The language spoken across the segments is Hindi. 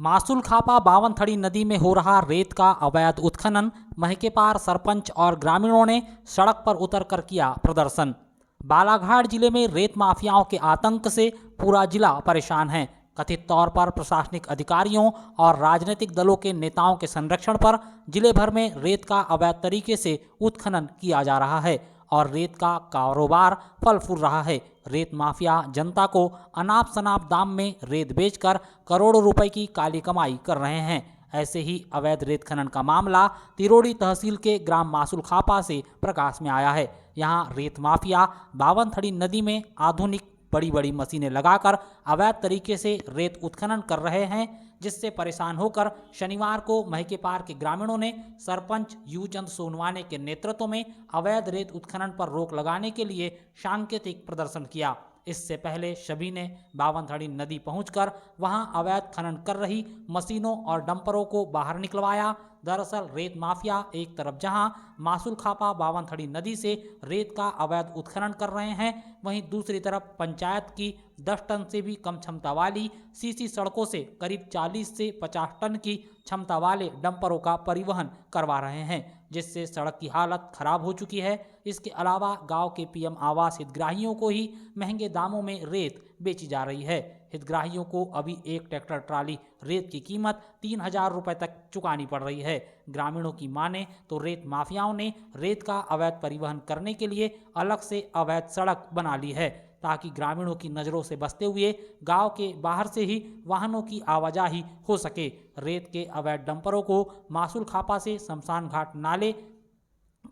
मासूल खापा बावनथड़ी नदी में हो रहा रेत का अवैध उत्खनन। महकेपार सरपंच और ग्रामीणों ने सड़क पर उतरकर किया प्रदर्शन। बालाघाट जिले में रेत माफियाओं के आतंक से पूरा जिला परेशान है। कथित तौर पर प्रशासनिक अधिकारियों और राजनीतिक दलों के नेताओं के संरक्षण पर जिले भर में रेत का अवैध तरीके से उत्खनन किया जा रहा है और रेत का कारोबार फल फूल रहा है। रेत माफिया जनता को अनाप शनाप दाम में रेत बेचकर करोड़ों रुपए की काली कमाई कर रहे हैं। ऐसे ही अवैध रेत खनन का मामला तिरोड़ी तहसील के ग्राम मासूल खापा से प्रकाश में आया है। यहाँ रेत माफिया बावनथड़ी नदी में आधुनिक बड़ी बड़ी मशीनें लगाकर अवैध तरीके से रेत उत्खनन कर रहे हैं, जिससे परेशान होकर शनिवार को महकेपार के ग्रामीणों ने सरपंच यूचंद सोनवाने के नेतृत्व में अवैध रेत उत्खनन पर रोक लगाने के लिए सांकेतिक प्रदर्शन किया। इससे पहले सभी ने बावनथड़ी नदी पहुंचकर वहां अवैध खनन कर रही मशीनों और डंपरों को बाहर निकलवाया। दरअसल रेत माफिया एक तरफ जहां मासूल खापा बावनथड़ी नदी से रेत का अवैध उत्खनन कर रहे हैं, वहीं दूसरी तरफ पंचायत की 10 टन से भी कम क्षमता वाली सीसी सड़कों से करीब 40 से 50 टन की क्षमता वाले डंपरों का परिवहन करवा रहे हैं, जिससे सड़क की हालत खराब हो चुकी है। इसके अलावा गांव के पीएम आवास हितग्राहियों को ही महंगे दामों में रेत बेची जा रही है। हितग्राहियों को अभी एक ट्रैक्टर ट्राली रेत की कीमत 3000 रुपए तक चुकानी पड़ रही है। ग्रामीणों की माने तो रेत माफियाओं ने रेत का अवैध परिवहन करने के लिए अलग से अवैध सड़क बना ली है, ताकि ग्रामीणों की नज़रों से बचते हुए गांव के बाहर से ही वाहनों की आवाजाही हो सके। रेत के अवैध डंपरों को मासूल खापा से शमशान घाट नाले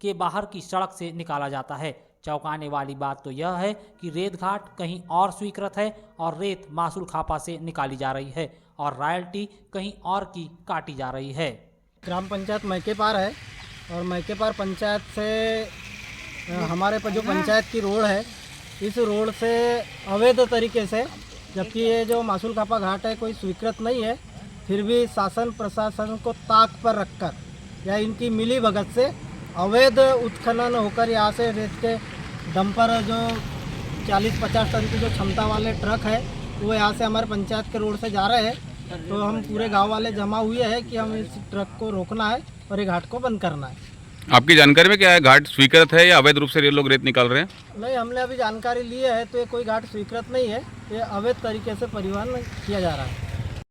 के बाहर की सड़क से निकाला जाता है। चौंकाने वाली बात तो यह है कि रेत घाट कहीं और स्वीकृत है और रेत मासूल खापा से निकाली जा रही है और रॉयल्टी कहीं और की काटी जा रही है। ग्राम पंचायत महकेपार है और महकेपार पंचायत से हमारे पर जो पंचायत की रोड है, इस रोड से अवैध तरीके से, जबकि ये जो मासूल खापा घाट है कोई स्वीकृत नहीं है, फिर भी शासन प्रशासन को ताक पर रखकर या इनकी मिली भगत से अवैध उत्खनन होकर यहाँ से रेत के डंपर जो 40-50 टन की जो क्षमता वाले ट्रक है वो यहाँ से हमारे पंचायत के रोड से जा रहे हैं। तो हम पूरे गांव वाले जमा हुए हैं कि हम इस ट्रक को रोकना है और ये घाट को बंद करना है। आपकी जानकारी में क्या है, घाट स्वीकृत है या अवैध रूप से ये लोग रेत निकाल रहे हैं? नहीं, हमने अभी जानकारी ली है तो ये कोई घाट स्वीकृत नहीं है, ये अवैध तरीके से परिवहन किया जा रहा है।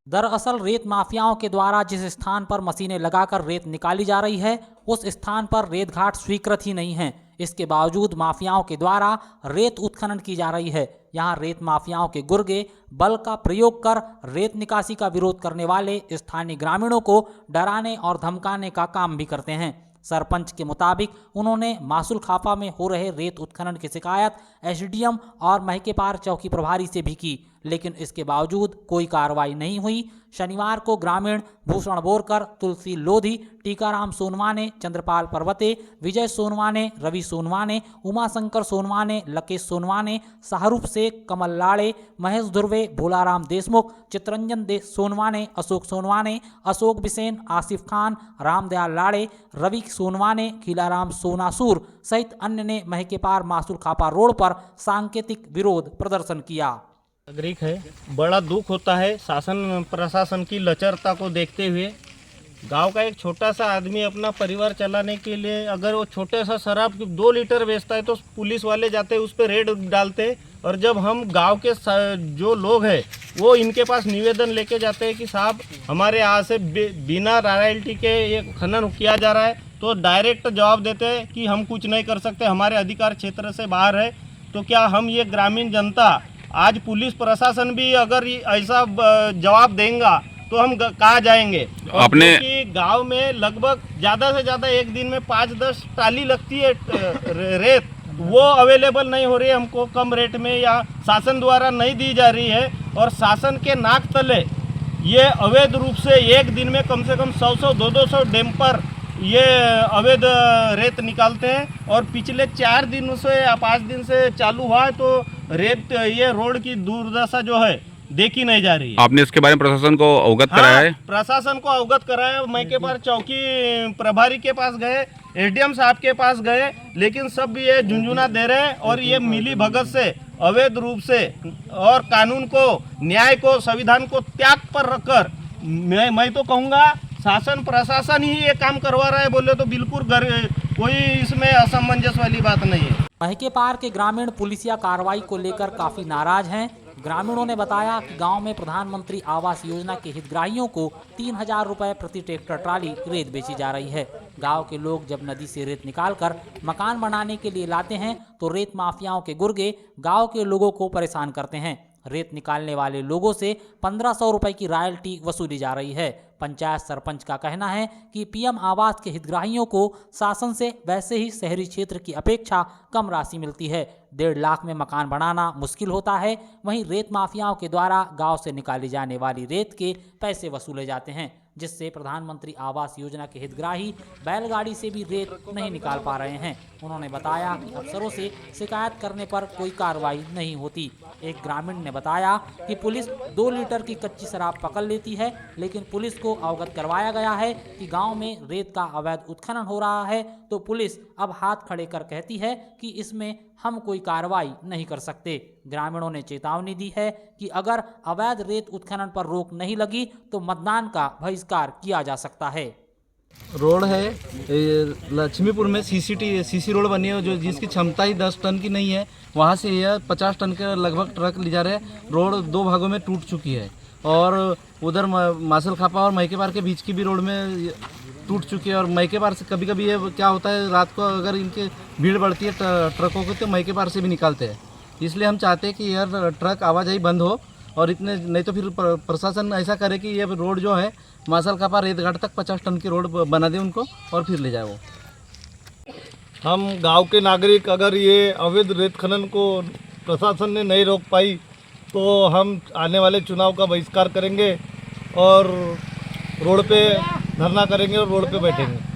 दरअसल रेत माफियाओं के द्वारा जिस स्थान पर मशीनें लगाकर रेत निकाली जा रही है, उस स्थान पर रेत घाट स्वीकृत ही नहीं है। इसके बावजूद माफियाओं के द्वारा रेत उत्खनन की जा रही है। यहाँ रेत माफियाओं के गुर्गे बल का प्रयोग कर रेत निकासी का विरोध करने वाले स्थानीय ग्रामीणों को डराने और धमकाने का काम भी करते हैं। सरपंच के मुताबिक उन्होंने मासूल खापा में हो रहे रेत उत्खनन की शिकायत एसडीएम और महकेपार चौकी प्रभारी से भी की, लेकिन इसके बावजूद कोई कार्रवाई नहीं हुई। शनिवार को ग्रामीण भूषण बोरकर, तुलसी लोधी, टीकाराम सोनवाने, चंद्रपाल पर्वते, विजय सोनवाने, रवि सोनवाने, उमाशंकर सोनवाने, लकेश सोनवाने, शाहरुख शेख, कमल लाड़े, महेश धुर्वे, भोलाराम देशमुख, चित्रंजन सोनवाने, अशोक सोनवाने, अशोक बिसेन, आसिफ खान, रामदयाल लाड़े, रवि सोनवाने, खिलाराम सोनासूर सहित अन्य ने महकेपार मासूल खापा रोड पर सांकेतिक विरोध प्रदर्शन किया। नागरिक है, बड़ा दुख होता है शासन प्रशासन की लचरता को देखते हुए। गांव का एक छोटा सा आदमी अपना परिवार चलाने के लिए अगर वो छोटे सा शराब 2 लीटर बेचता है तो पुलिस वाले जाते हैं उस पर रेड डालते, और जब हम गांव के जो लोग हैं वो इनके पास निवेदन लेके जाते हैं कि साहब हमारे यहाँ से बिना रॉयल्टी के ये खनन किया जा रहा है, तो डायरेक्ट जवाब देते हैं कि हम कुछ नहीं कर सकते, हमारे अधिकार क्षेत्र से बाहर है। तो क्या हम ये ग्रामीण जनता आज पुलिस प्रशासन भी अगर ऐसा जवाब देगा तो हम कहाँ जाएंगे? आपने गांव में लगभग ज़्यादा से ज़्यादा एक दिन में 5-10 ट्राली लगती है रेत, वो अवेलेबल नहीं हो रही है हमको कम रेट में, या शासन द्वारा नहीं दी जा रही है। और शासन के नाक तले ये अवैध रूप से एक दिन में कम से कम 100-100, 200 डैम्पर ये अवैध रेत निकालते हैं। और पिछले 4 दिनों से या 5 दिन से चालू हुआ है तो रेत ये रोड की दुर्दशा जो है देखी नहीं जा रही है। आपने इसके बारे में प्रशासन को अवगत कराया है? प्रशासन को अवगत कराया, महकेपार चौकी प्रभारी के पास गए, एसडीएम साहब के पास गए, लेकिन सब ये झुंझुना दे रहे हैं और ये मिली भगत से अवैध रूप से और कानून को, न्याय को, संविधान को त्याग पर रखकर मैं तो कहूँगा शासन प्रशासन ही ये काम करवा रहा है बोले तो बिल्कुल कोई इसमें असमंजस वाली बात नहीं है। महके पार के ग्रामीण पुलिसिया कार्रवाई को लेकर काफी नाराज हैं। ग्रामीणों ने बताया कि गांव में प्रधानमंत्री आवास योजना के हितग्राहियों को 3000 रुपए प्रति ट्रैक्टर ट्राली रेत बेची जा रही है। गांव के लोग जब नदी से रेत निकालकर मकान बनाने के लिए लाते हैं तो रेत माफियाओं के गुर्गे गांव के लोगों को परेशान करते हैं। रेत निकालने वाले लोगों से 1500 रुपए की रॉयल्टी वसूली जा रही है। पंचायत सरपंच का कहना है कि पीएम आवास के हितग्राहियों को शासन से वैसे ही शहरी क्षेत्र की अपेक्षा कम राशि मिलती है। 1.5 लाख में मकान बनाना मुश्किल होता है। वहीं रेत माफियाओं के द्वारा गांव से निकाली जाने वाली रेत के पैसे वसूले जाते हैं, जिससे प्रधानमंत्री आवास योजना के हितग्राही बैलगाड़ी से भी रेत नहीं निकाल पा रहे हैं। उन्होंने बताया कि अफसरों से शिकायत करने पर कोई कार्रवाई नहीं होती। एक ग्रामीण ने बताया कि पुलिस 2 लीटर की कच्ची शराब पकड़ लेती है, लेकिन पुलिस को अवगत करवाया गया है कि गांव में रेत का अवैध उत्खनन हो रहा है, तो पुलिस अब हाथ खड़े कर कहती है कि इसमें हम कोई कार्रवाई नहीं कर सकते। ग्रामीणों ने चेतावनी दी है कि अगर अवैध रेत उत्खनन पर रोक नहीं लगी तो मतदान का बहिष्कार किया जा सकता है। रोड है लक्ष्मीपुर में सीसी रोड बनी है जो जिसकी क्षमता ही 10 टन की नहीं है। वहाँ से यह 50 टन के लगभग ट्रक ले जा रहे हैं। रोड 2 भागों में टूट चुकी है और उधर मासल खापा और महके पार के बीच की भी रोड में टूट चुकी है। और महके पार से कभी कभी ये क्या होता है, रात को अगर इनके भीड़ बढ़ती है ट्रकों की तो महके पार से भी निकालते हैं। इसलिए हम चाहते हैं कि यह ट्रक आवाजाही बंद हो और इतने नहीं तो फिर प्रशासन ऐसा करे कि ये रोड जो है मासल खापा रेतघाट तक 50 टन की रोड बना दे उनको और फिर ले जाए वो। हम गांव के नागरिक अगर ये अवैध रेत खनन को प्रशासन ने नहीं रोक पाई तो हम आने वाले चुनाव का बहिष्कार करेंगे और रोड पे धरना करेंगे और रोड पे बैठेंगे।